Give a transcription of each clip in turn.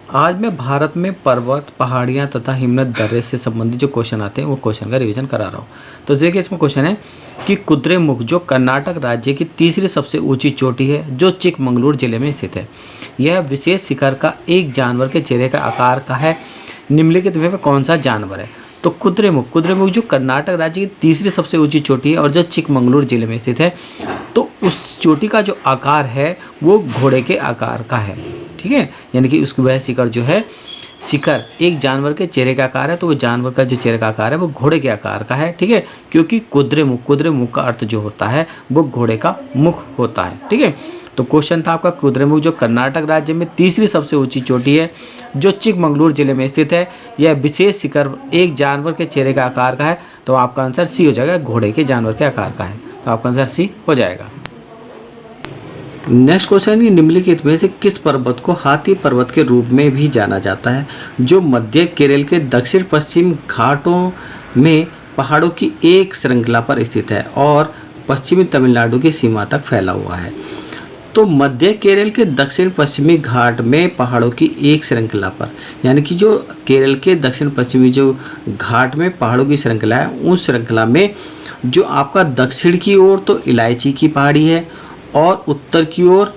आज मैं भारत में पर्वत, पहाड़ियाँ तथा हिमनद दर्रे से संबंधित जो क्वेश्चन आते हैं वो क्वेश्चन का रिवीजन करा रहा हूँ। तो देखिए इसमें क्वेश्चन है कि कुद्रेमुख जो कर्नाटक राज्य की तीसरी सबसे ऊंची चोटी है जो चिकमंगलूर जिले में स्थित है। यह विशेष शिखर का एक जानवर के चेहरे का आकार का है। निम्नलिखित में कौन सा जानवर है? तो कुद्रेमुख जो कर्नाटक राज्य की तीसरी सबसे ऊंची चोटी है और जो चिकमंगलूर जिले में स्थित है, तो उस चोटी का जो आकार है वो घोड़े के आकार का है। ठीक है, यानी कि उसकी वह शिखर जो है, शिखर एक जानवर के चेहरे का आकार है, तो वो जानवर का जो चेहरे का आकार है वो घोड़े के आकार का है। ठीक है, क्योंकि कुद्रेमुख का अर्थ जो होता है वो घोड़े का मुख होता है। ठीक है, तो क्वेश्चन था आपका कुद्रेमुख जो कर्नाटक राज्य में तीसरी सबसे ऊंची चोटी है जो चिकमंगलूर जिले में स्थित है, यह विशेष शिखर एक जानवर के चेहरे का आकार का है। तो आपका आंसर सी हो जाएगा, घोड़े के जानवर के आकार का है। तो आपका आंसर सी हो जाएगा। नेक्स्ट क्वेश्चन, निम्नलिखित में से किस पर्वत को हाथी पर्वत के रूप में भी जाना जाता है जो मध्य केरल के दक्षिण पश्चिम घाटों में पहाड़ों की एक श्रृंखला पर स्थित है और पश्चिमी तमिलनाडु की सीमा तक फैला हुआ है? तो मध्य केरल के दक्षिण पश्चिमी घाट में पहाड़ों की एक श्रृंखला पर, यानी कि जो केरल के दक्षिण पश्चिमी जो घाट में पहाड़ों की श्रृंखला है, उस श्रृंखला में जो आपका दक्षिण की ओर तो इलायची की पहाड़ी है और उत्तर की ओर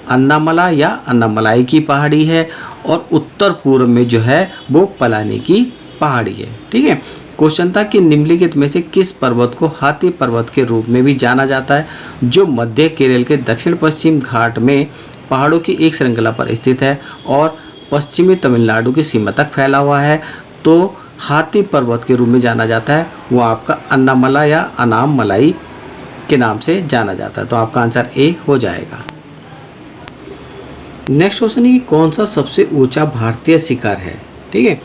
अन्नामला या अन्नामलाई की पहाड़ी है और उत्तर पूर्व में जो है वो पलानी की पहाड़ी है। ठीक है, क्वेश्चन था कि निम्नलिखित में से किस पर्वत को हाथी पर्वत के रूप में भी जाना जाता है जो मध्य केरल के दक्षिण पश्चिम घाट में पहाड़ों की एक श्रृंखला पर स्थित है और पश्चिमी तमिलनाडु की सीमा तक फैला हुआ है? तो हाथी पर्वत के रूप में जाना जाता है वो आपका अन्नामला या अनामलाई के नाम से जाना जाता है। तो आपका आंसर ए हो जाएगा। नेक्स्ट क्वेश्चन है कि कौन सा सबसे ऊंचा भारतीय शिखर है? ठीक है,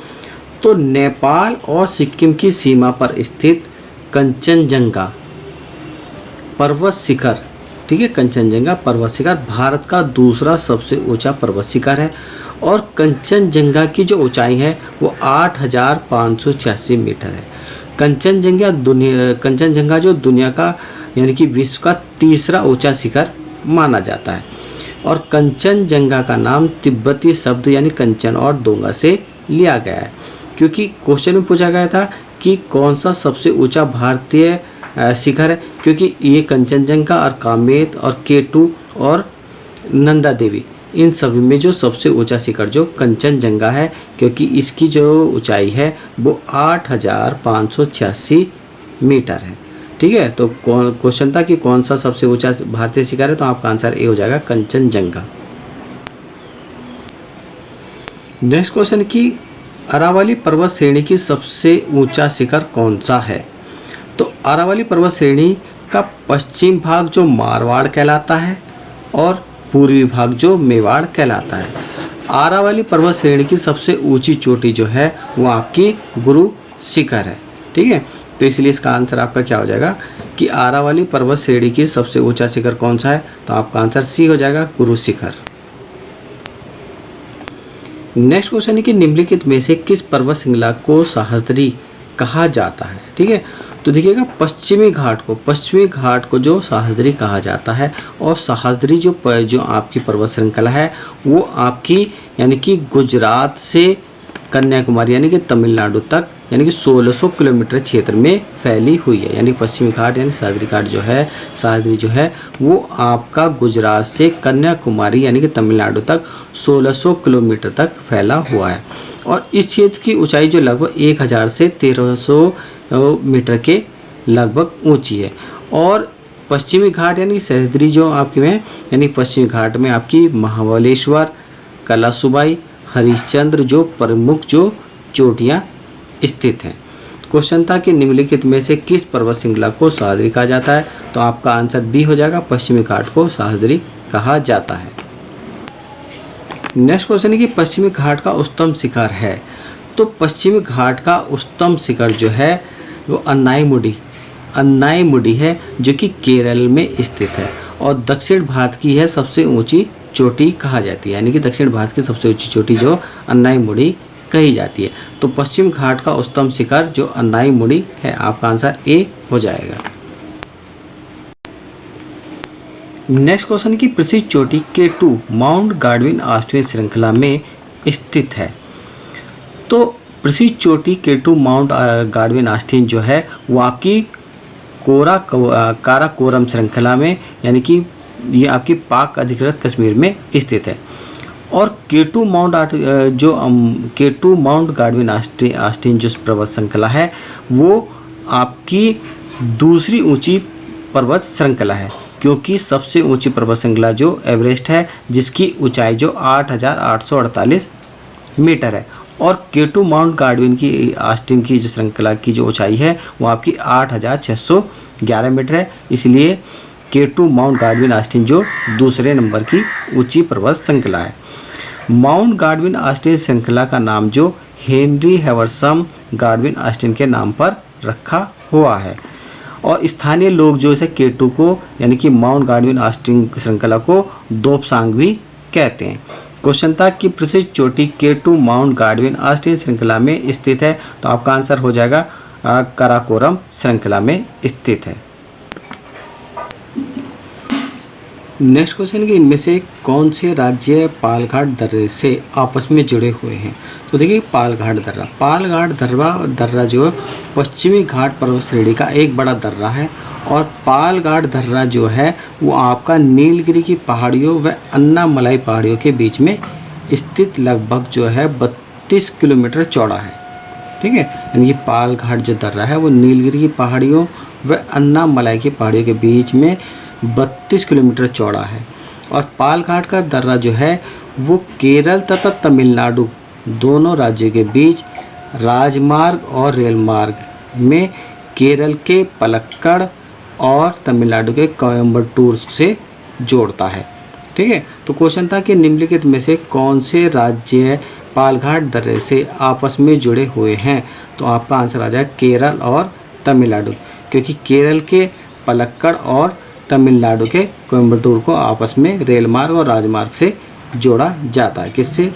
तो नेपाल और सिक्किम की सीमा पर स्थित कंचनजंगा पर्वत शिखर, ठीक है, कंचनजंगा पर्वत शिखर भारत का दूसरा सबसे ऊंचा पर्वत शिखर है और कंचनजंगा की जो ऊंचाई है वो 8,586 मीटर है। कंचनजंगा जो दुनिया का यानी कि विश्व का तीसरा ऊंचा शिखर माना जाता है और कंचनजंगा का नाम तिब्बती शब्द यानी कंचन और दोंगा से लिया गया है, क्योंकि क्वेश्चन में पूछा गया था कि कौन सा सबसे ऊंचा भारतीय शिखर है, क्योंकि ये कंचनजंगा और कामेत और केटू और नंदा देवी इन सभी में जो सबसे ऊंचा शिखर जो कंचनजंगा है, क्योंकि इसकी जो ऊंचाई है वो 8,586 मीटर है। ठीक है, तो क्वेश्चन था कि कौन सा सबसे ऊंचा भारतीय शिखर है, तो आपका आंसर ए हो जाएगा, कंचनजंगा। नेक्स्ट क्वेश्चन की अरावली पर्वत श्रेणी की सबसे ऊंचा शिखर कौन सा है? तो अरावली पर्वत श्रेणी का पश्चिम भाग जो मारवाड़ कहलाता है और पूर्वी भाग जो मेवाड़ कहलाता है। अरावली पर्वत श्रेणी की सबसे ऊंची चोटी जो है वो आपकी गुरु शिखर है। ठीक है, तो इसलिए इसका आंसर आपका क्या हो जाएगा कि अरावली पर्वत श्रेणी की सबसे ऊंचा शिखर कौन सा है? तो आपका आंसर सी हो जाएगा, गुरु शिखर। नेक्स्ट क्वेश्चन है कि निम्नलिखित में से किस पर्वत श्रृंखला को सहस्त्री कहा जाता है? ठीक है, तो देखिएगा पश्चिमी घाट को जो सहस्त्री कहा जाता है और सहस्त्री जो आपकी पर्वत श्रृंखला है वो आपकी यानी कि गुजरात से कन्याकुमारी यानी कि तमिलनाडु तक यानी कि 1600 किलोमीटर क्षेत्र में फैली हुई है। यानी पश्चिमी घाट यानी सहस्त्री जो है वो आपका गुजरात से कन्याकुमारी यानी कि तमिलनाडु तक 1600 किलोमीटर तक फैला हुआ है और इस क्षेत्र की ऊंचाई जो लगभग 1000 से 1300 मीटर के लगभग ऊंची है। और पश्चिमी घाट यानी सहस्त्री जो आपकी में यानी पश्चिमी घाट में आपकी महाबलेश्वर, कलासुबाई, हरिश्चंद्र जो प्रमुख जो चोटियाँ स्थित हैं। क्वेश्चन था कि निम्नलिखित में से किस पर्वत श्रृंखला को सहस्त्री कहा जाता है? तो आपका आंसर बी हो जाएगा, पश्चिमी घाट को सहस्त्री कहा जाता है। नेक्स्ट क्वेश्चन है कि पश्चिमी घाट का उच्चतम शिखर है। तो पश्चिमी घाट का उच्चतम शिखर जो है वो अन्नाईमुडी है जो कि केरल में स्थित है और दक्षिण भारत की है सबसे ऊंची चोटी कहा जाती है। यानी कि दक्षिण भारत की सबसे ऊंची चोटी जो अन्नाईमुडी कही जाती है। तो पश्चिम घाट का उच्चतम शिखर जो अन्नाईमुडी है, आपका आंसर ए हो जाएगा। नेक्स्ट क्वेश्चन की प्रसिद्ध चोटी K2 माउंट गार्डविन ऑस्टिन श्रृंखला में स्थित है। तो प्रसिद्ध चोटी K2 माउंट गार्डविन ऑस्टिन जो है वो आपकी काराकोरम श्रृंखला में, यानी कि ये आपकी पाक अधिकृत कश्मीर में स्थित है। और K2 माउंट गार्डविन ऑस्टिन जो पर्वत श्रृंखला है वो आपकी दूसरी ऊंची पर्वत श्रृंखला है, क्योंकि सबसे ऊंची पर्वत श्रृंखला जो एवरेस्ट है जिसकी ऊंचाई जो 8,848 मीटर है, और K2 माउंट गार्डविन की ऑस्टिन की जो श्रृंखला की जो ऊंचाई है वो आपकी 8,611 मीटर है। इसलिए K2 माउंट गार्डविन ऑस्टिन जो दूसरे नंबर की ऊंची पर्वत श्रृंखला है। माउंट गार्डविन ऑस्टिन श्रृंखला का नाम जो हेनरी हैवर्सम गार्डविन ऑस्टिन के नाम पर रखा हुआ है, और स्थानीय लोग जो इसे K2 को, यानी कि माउंट गार्डविन ऑस्टिन श्रृंखला को दोपसांग भी कहते हैं। क्वेश्चन था कि प्रसिद्ध चोटी K2 माउंट गार्डविन ऑस्टिन श्रृंखला में स्थित है, तो आपका आंसर हो जाएगा काराकोरम श्रृंखला में स्थित है। नेक्स्ट क्वेश्चन कि इनमें से कौन से राज्य पालघाट दर्रे से आपस में जुड़े हुए हैं। तो देखिए पालघाट दर्रा जो पश्चिमी घाट पर्वत श्रेणी का एक बड़ा दर्रा है, और पालघाट दर्रा जो है वो आपका नीलगिरी की पहाड़ियों व अन्नामलाई पहाड़ियों के बीच में स्थित लगभग जो है 32 किलोमीटर चौड़ा है। ठीक है, यानी कि पालघाट जो दर्रा है वो नीलगिरी की पहाड़ियों व अन्नामलाई की पहाड़ियों के बीच में 32 किलोमीटर चौड़ा है। और पालघाट का दर्रा जो है वो केरल तथा तमिलनाडु दोनों राज्यों के बीच राजमार्ग और रेल मार्ग में केरल के पलक्कड़ और तमिलनाडु के कोयम्बटूर से जोड़ता है। ठीक है, तो क्वेश्चन था कि निम्नलिखित में से कौन से राज्य पालघाट दर्रे से आपस में जुड़े हुए हैं। तो आपका आंसर आ जाएगा केरल और तमिलनाडु, क्योंकि केरल के पलक्कड़ और तमिलनाडु के कोयम्बटूर को आपस में रेल मार्ग और राजमार्ग से जोड़ा जाता है। किससे?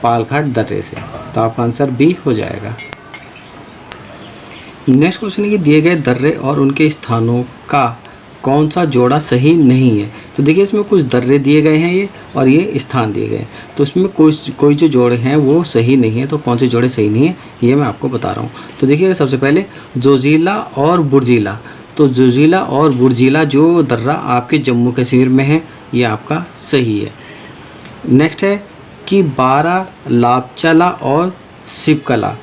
पालघाट दर्रे से। तो आपका आंसर बी हो जाएगा। नेक्स्ट क्वेश्चन है कि दिए गए दर्रे और उनके स्थानों का कौन सा जोड़ा सही नहीं है। तो देखिए इसमें कुछ दर्रे दिए गए हैं ये, और ये स्थान दिए गए हैं, तो इसमें कोई जो जोड़े हैं वो सही नहीं है। तो कौन से जोड़े सही नहीं है ये मैं आपको बता रहा हूँ। तो देखिए सबसे पहले जोजिला और बुर्जिला। तो जोजिला और बुर्जिला जो दर्रा आपके जम्मू कश्मीर में है, ये आपका सही है। नेक्स्ट है कि बारालापचला और शिवकला,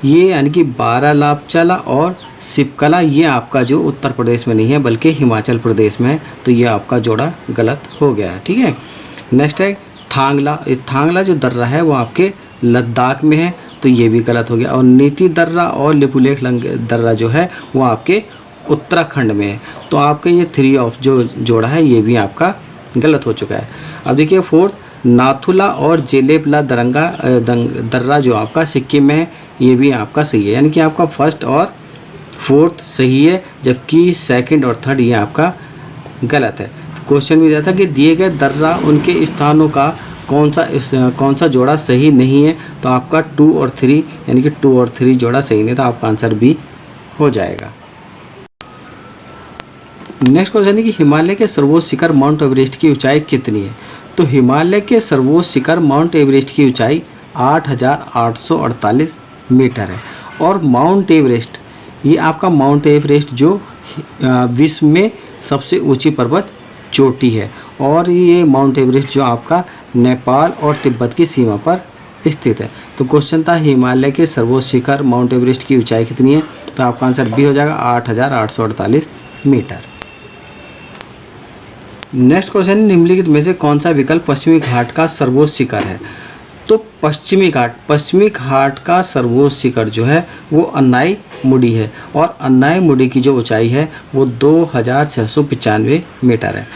ये यानी कि बारालापचला और शिवकला ये आपका जो उत्तर प्रदेश में नहीं है बल्कि हिमाचल प्रदेश में है, तो ये आपका जोड़ा गलत हो गया है। ठीक है, नेक्स्ट है थांगला। थांगला जो दर्रा है वो आपके लद्दाख में है, तो ये भी गलत हो गया। और नीति दर्रा और लिपुलेख दर्रा जो है वो आपके उत्तराखंड में है, तो आपके ये 3 ऑफ जो जोड़ा है ये भी आपका गलत हो चुका है। अब देखिए फोर्थ, नाथुला और जेलेबला दर्रा जो आपका सिक्किम में है, ये भी आपका सही है, यानी कि आपका फर्स्ट और फोर्थ सही है, जबकि सेकंड और थर्ड ये आपका गलत है। क्वेश्चन भी दिया था कि दिए गए दर्रा उनके स्थानों का कौन सा जोड़ा सही नहीं है। तो आपका 2 और 3 यानी कि 2 और 3 जोड़ा सही नहीं, तो आपका आंसर बी हो जाएगा। नेक्स्ट क्वेश्चन है कि हिमालय के सर्वोच्च शिखर माउंट एवरेस्ट की ऊंचाई कितनी है। तो हिमालय के सर्वोच्च शिखर माउंट एवरेस्ट की ऊंचाई 8,848 मीटर है। और माउंट एवरेस्ट, ये आपका माउंट एवरेस्ट जो विश्व में सबसे ऊंची पर्वत चोटी है, और ये माउंट एवरेस्ट जो आपका नेपाल और तिब्बत की सीमा पर स्थित है। तो क्वेश्चन था हिमालय के सर्वोच्च शिखर माउंट एवरेस्ट की ऊंचाई कितनी है। तो आपका आंसर बी हो जाएगा 8,848 मीटर। नेक्स्ट क्वेश्चन, निम्नलिखित में से कौन सा विकल्प पश्चिमी घाट का सर्वोच्च शिखर है। तो पश्चिमी घाट का सर्वोच्च शिखर जो है वो अन्नाई मुडी है, और अन्नाई मुडी की जो ऊंचाई है वो 2,695 मीटर है।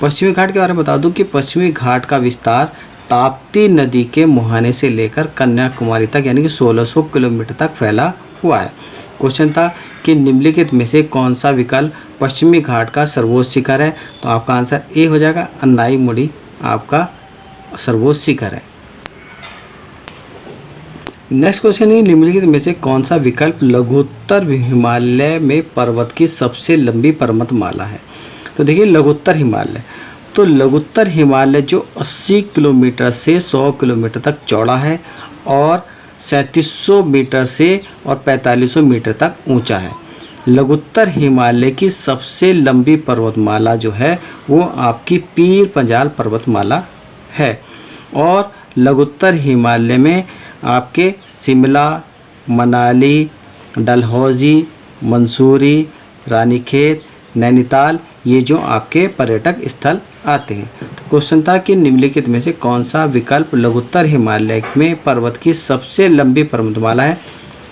पश्चिमी घाट के बारे में बता दूं कि पश्चिमी घाट का विस्तार ताप्ती नदी के मुहाने से लेकर कन्याकुमारी तक यानी कि 1600 किलोमीटर तक फैला हुआ है। क्वेश्चन था कि निम्नलिखित में से कौन सा विकल्प पश्चिमी घाट का सर्वोच्च शिखर है। तो आपका आंसर ए हो जाएगा, अन्नाई मुडी आपका सर्वोच्च शिखर है। नेक्स्ट क्वेश्चन है, निम्नलिखित में से कौन सा विकल्प लघुत्तर हिमालय में पर्वत की सबसे लंबी पर्वतमाला है। तो देखिए लघुत्तर हिमालय तो लघुत्तर हिमालय जो 80 किलोमीटर से 100 किलोमीटर तक चौड़ा है और 3700 मीटर से और 4500 मीटर तक ऊंचा है। लघुत्तर हिमालय की सबसे लंबी पर्वतमाला जो है वो आपकी पीर पंजाल पर्वतमाला है। और लघुत्तर हिमालय में आपके शिमला, मनाली, डलहौजी, मंसूरी, रानीखेत, नैनीताल ये जो आपके पर्यटक स्थल आते हैं। तो क्वेश्चन था कि निम्नलिखित में से कौन सा विकल्प लघुत्तर हिमालय में पर्वत की सबसे लंबी पर्वतमाला है।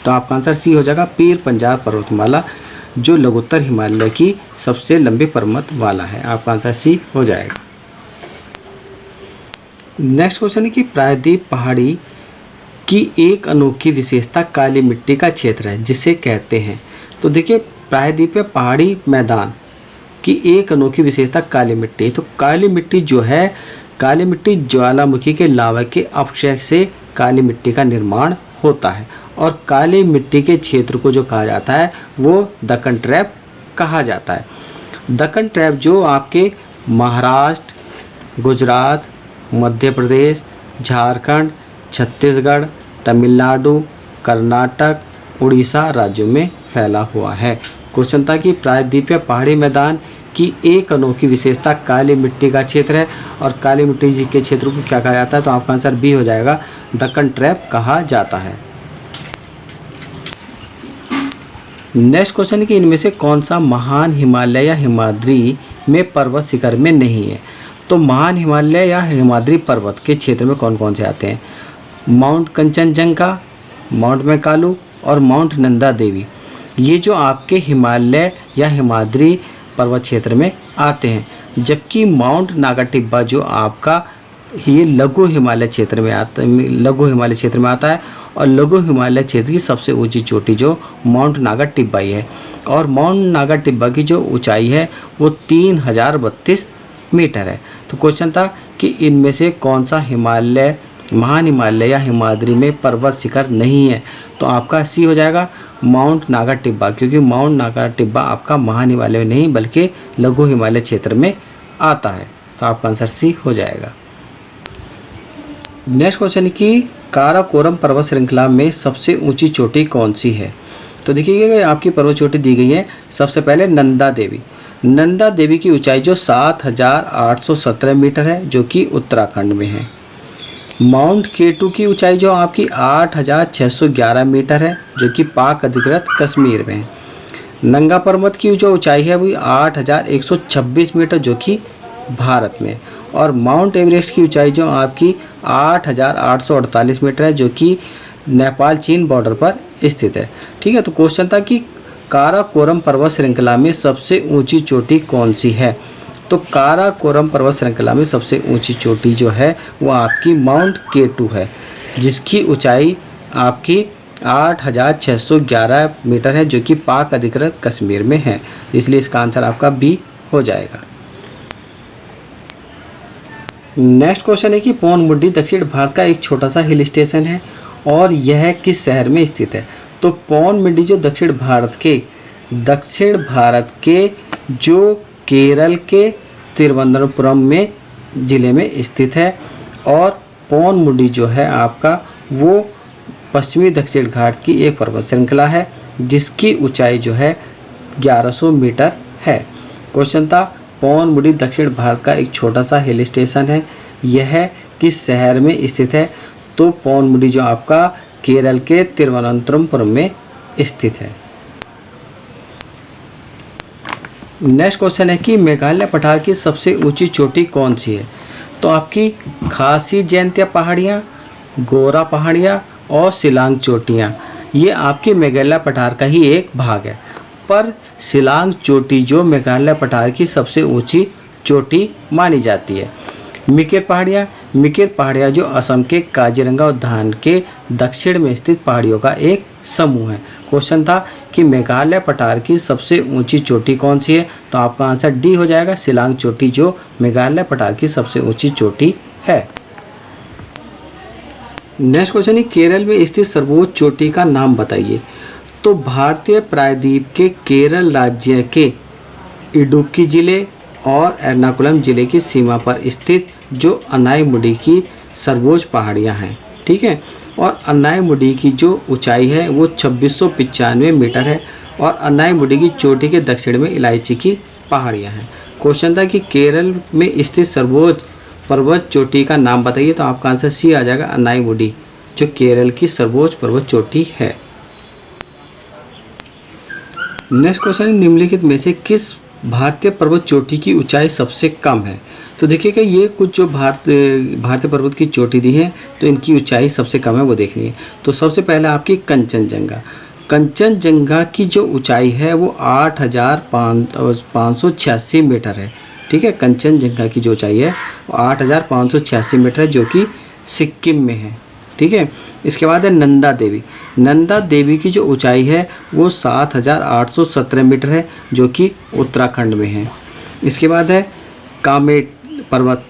तो आपका आंसर सी हो जाएगा, पीर पंजाल पर्वतमाला जो लघुत्तर हिमालय की सबसे लंबी पर्वतमाला है। आपका आंसर सी हो जाएगा। नेक्स्ट क्वेश्चन है कि प्रायद्वीप पहाड़ी की एक अनोखी विशेषता काली मिट्टी का क्षेत्र है जिसे कहते हैं। तो देखिए, प्रायद्वीप पहाड़ी मैदान की एक अनोखी विशेषता काली मिट्टी। तो काली मिट्टी जो है, काली मिट्टी ज्वालामुखी के लावा के अपक्षय से काली मिट्टी का निर्माण होता है। और काली मिट्टी के क्षेत्र को जो कहा जाता है वो दक्कन ट्रैप कहा जाता है। दक्कन ट्रैप जो आपके महाराष्ट्र, गुजरात, मध्य प्रदेश, झारखंड, छत्तीसगढ़, तमिलनाडु, कर्नाटक, उड़ीसा राज्यों में फैला हुआ है। क्वेश्चन था कि प्रायद्वीपीय पहाड़ी मैदान की एक अनोखी विशेषता काली मिट्टी का क्षेत्र है और काली मिट्टी जी के क्षेत्र को क्या कहा जाता है। तो आपका आंसर बी हो जाएगा, दक्कन ट्रैप कहा जाता है। नेक्स्ट क्वेश्चन है कि इनमें से कौन सा महान हिमालय या हिमाद्री में पर्वत शिखर में नहीं है। तो महान हिमालय या हिमाद्री पर्वत के क्षेत्र में कौन कौन से आते हैं। माउंट कंचनजंगा, माउंट मैकालू और माउंट नंदा देवी ये जो आपके हिमालय या हिमाद्री पर्वत क्षेत्र में आते हैं। जबकि माउंट नागा टिब्बा जो आपका ये लघु हिमालय क्षेत्र में आता है और लघु हिमालय क्षेत्र की सबसे ऊंची चोटी जो माउंट नागा टिब्बा ही है। और माउंट नागा टिब्बा की जो ऊंचाई है वो 3032 मीटर है। तो क्वेश्चन था कि इनमें से कौन सा हिमालय, महान हिमालय या हिमाद्री में पर्वत शिखर नहीं है। तो आपका सी हो जाएगा, माउंट नागा टिब्बा, क्योंकि माउंट नागा टिब्बा आपका महान हिमालय में नहीं बल्कि लघु हिमालय क्षेत्र में आता है। तो आपका आंसर सी हो जाएगा। नेक्स्ट क्वेश्चन की काराकोरम पर्वत श्रृंखला में सबसे ऊंची चोटी कौन सी है। तो देखिए आपकी पर्वत चोटी दी गई है। सबसे पहले नंदा देवी। नंदा देवी की ऊंचाई जो 7817 मीटर है जो कि उत्तराखंड में है। माउंट केटू की ऊंचाई जो आपकी 8611 मीटर है जो कि पाक अधिकृत कश्मीर में है। नंगा पर्वत की जो ऊंचाई है वो 8126 मीटर जो कि भारत में। और माउंट एवरेस्ट की ऊंचाई जो आपकी 8848 मीटर है जो कि नेपाल चीन बॉर्डर पर स्थित है। ठीक है, तो क्वेश्चन था कि काराकोरम पर्वत श्रृंखला में सबसे ऊंची चोटी कौन सी है। तो काराकोरम पर्वत श्रृंखला में सबसे ऊंची चोटी जो है वो आपकी माउंट केटू है जिसकी ऊंचाई आपकी 8611 मीटर है जो कि पाक अधिकृत कश्मीर में है। इसलिए इसका आंसर आपका बी हो जाएगा। नेक्स्ट क्वेश्चन है कि पौनमुड्डी दक्षिण भारत का एक छोटा सा हिल स्टेशन है और यह किस शहर में स्थित है। तो पौनमुड्डी जो दक्षिण भारत के जो केरल के तिरुवनंतपुरम में ज़िले में स्थित है। और पौनमुड्डी जो है आपका वो पश्चिमी दक्षिण घाट की एक पर्वत श्रृंखला है जिसकी ऊंचाई जो है 1100 मीटर है। क्वेश्चन था पौनमुड्डी दक्षिण भारत का एक छोटा सा हिल स्टेशन है, यह किस शहर में स्थित है। तो पौनमुड्डी जो आपका केरल के तिरुवनंतपुरम में स्थित है। नेक्स्ट क्वेश्चन है कि मेघालय पठार की सबसे ऊंची चोटी कौन सी है। तो आपकी खासी जयंतिया पहाड़ियाँ, गोरा पहाड़ियाँ और शिलांग चोटियाँ ये आपके मेघालय पठार का ही एक भाग है। पर शिलांग चोटी जो मेघालय पठार की सबसे ऊंची चोटी मानी जाती है। मिकिर पहाड़ियाँ जो असम के काजीरंगा उद्यान के दक्षिण में स्थित पहाड़ियों का एक समूह है। क्वेश्चन था कि मेघालय पठार की सबसे ऊंची चोटी कौन सी है। तो आपका आंसर डी हो जाएगा, शिलांग चोटी जो मेघालय पठार की सबसे ऊंची चोटी है। नेक्स्ट क्वेश्चन है केरल में स्थित सर्वोच्च चोटी का नाम बताइए। तो भारतीय प्रायद्वीप के केरल राज्य के इडुक्की जिले और एर्नाकुलम जिले की सीमा पर स्थित जो अनाईमुडी की सर्वोच्च पहाड़ियाँ हैं। ठीक है, और अनाईमुडी की जो ऊंचाई है वो 2695 मीटर है और अनाईमुडी की चोटी के दक्षिण में इलायची की पहाड़ियाँ हैं। क्वेश्चन था कि केरल में स्थित सर्वोच्च पर्वत चोटी का नाम बताइए, तो आपका आंसर सी आ जाएगा, अनाईमुडी, जो केरल की सर्वोच्च पर्वत चोटी है। नेक्स्ट क्वेश्चन, निम्नलिखित में से किस भारतीय पर्वत चोटी की ऊंचाई सबसे कम है? तो देखिएगा ये कुछ जो भारतीय पर्वत की चोटी दी है तो इनकी ऊंचाई सबसे कम है वो देखनी है। तो सबसे पहले आपकी कंचनजंगा की जो ऊंचाई है वो 8,586 मीटर है। ठीक है, कंचनजंगा की जो ऊंचाई है वो 8,586 मीटर है, जो कि सिक्किम में है। ठीक है, इसके बाद है नंदा देवी की जो ऊंचाई है वो 7,817 मीटर है, जो कि उत्तराखंड में है। इसके बाद है कामेट पर्वत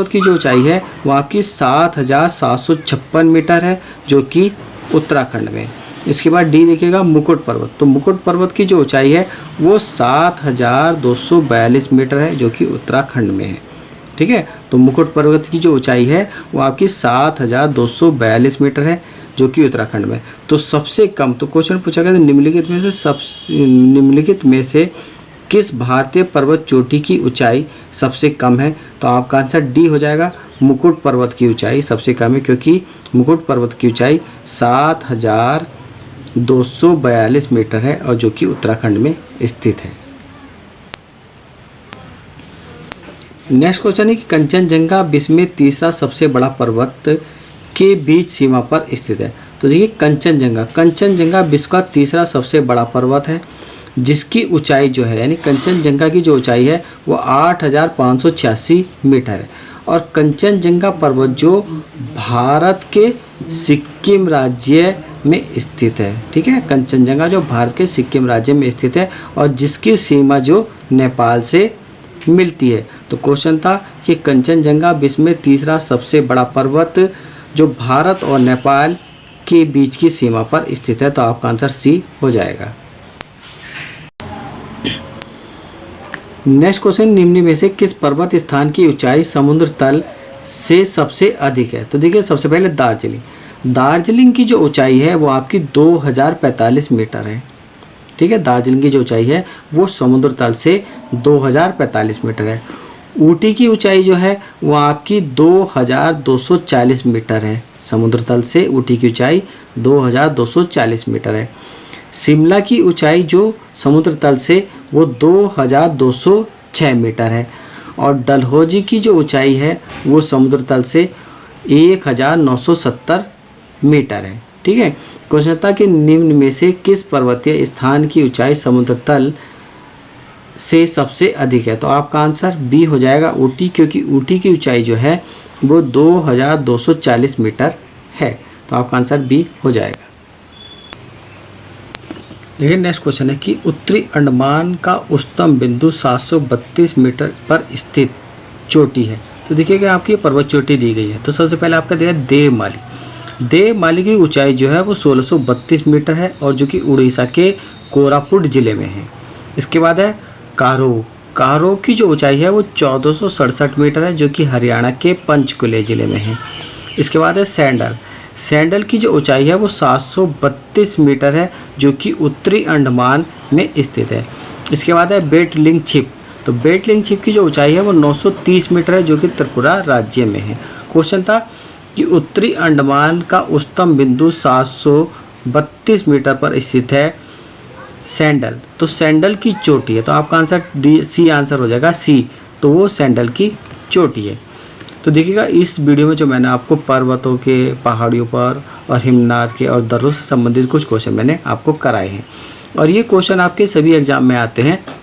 की जो ऊंचाई है वो आपकी 7,756 मीटर है, जो कि उत्तराखंड में। इसके बाद डी देखिएगा मुकुट पर्वत, तो मुकुट पर्वत की जो ऊंचाई है वो 7,242 मीटर है, जो कि उत्तराखंड में है। ठीक है, तो मुकुट पर्वत की जो ऊंचाई है वो आपकी 7,242 मीटर है, जो कि उत्तराखंड में। तो सबसे कम, तो क्वेश्चन पूछा गया निम्नलिखित में से किस भारतीय पर्वत चोटी की ऊंचाई सबसे कम है? तो आपका आंसर डी हो जाएगा, मुकुट पर्वत की ऊंचाई सबसे कम है, क्योंकि मुकुट पर्वत की ऊंचाई 7,242 मीटर है और जो कि उत्तराखंड में स्थित है। नेक्स्ट क्वेश्चन है कि कंचनजंगा विश्व में तीसरा सबसे बड़ा पर्वत के बीच सीमा पर स्थित है। तो देखिए कंचनजंगा विश्व का तीसरा सबसे बड़ा पर्वत है, जिसकी ऊंचाई जो है, यानी कंचनजंगा की जो ऊंचाई है वो 8,586 मीटर है। और कंचनजंगा पर्वत जो भारत के सिक्किम राज्य में स्थित है। ठीक है, कंचनजंगा जो भारत के सिक्किम राज्य में स्थित है और जिसकी सीमा जो नेपाल से मिलती है। तो क्वेश्चन था कि कंचनजंगा विश्व में तीसरा सबसे बड़ा पर्वत जो भारत और नेपाल के बीच की सीमा पर स्थित है, तो आपका आंसर सी हो जाएगा। नेक्स्ट क्वेश्चन, निम्न में से किस पर्वत स्थान की ऊंचाई समुद्र तल से सबसे अधिक है? तो देखिए सबसे पहले दार्जिलिंग की जो ऊंचाई है वो आपकी 2,045 मीटर है। ठीक है, दार्जिलिंग की जो ऊंचाई है वो समुद्र तल से 2,045 मीटर है। ऊटी की ऊंचाई जो है वो आपकी 2,240 मीटर है, समुद्र तल से ऊटी की ऊंचाई 2,240 मीटर है। शिमला की ऊंचाई जो समुद्र तल से वो 2,206 मीटर है और डलहौजी की जो ऊंचाई है वो समुद्र तल से 1,970 मीटर है। ठीक है, क्वेश्चन था कि निम्न में से किस पर्वतीय स्थान की ऊंचाई समुद्र तल से सबसे अधिक है? तो आपका आंसर बी हो जाएगा, ऊटी, क्योंकि ऊटी की ऊंचाई जो है वो 2,240 मीटर है। तो आपका आंसर बी हो जाएगा। देखिए नेक्स्ट क्वेश्चन है कि उत्तरी अंडमान का उच्चतम बिंदु 732 मीटर पर स्थित चोटी है। तो देखिएगा आपकी पर्वत चोटी दी गई है। तो सबसे पहले आपका दिया देवमाली की ऊंचाई जो है वो 1632 मीटर है और जो कि उड़ीसा के कोरापुट जिले में है। इसके बाद है कारो की जो ऊंचाई है वो 1467 मीटर है, जो कि हरियाणा के पंचकुले जिले में है। इसके बाद है सैंडल की जो ऊंचाई है वो 732 मीटर है, जो कि उत्तरी अंडमान में स्थित है। इसके बाद है बेटलिंग छिप, तो बेटलिंग छिप की जो ऊंचाई है वो 930 मीटर है, जो कि त्रिपुरा राज्य में है। क्वेश्चन था कि उत्तरी अंडमान का उच्चतम बिंदु 732 मीटर पर स्थित है सैंडल, तो सैंडल की चोटी है। तो आपका आंसर सी आंसर हो जाएगा, सी, तो वो सैंडल की चोटी है। तो देखिएगा इस वीडियो में जो मैंने आपको पर्वतों के, पहाड़ियों पर और हिमनाद के और दर्रों से संबंधित कुछ क्वेश्चन मैंने आपको कराए हैं और ये क्वेश्चन आपके सभी एग्जाम में आते हैं।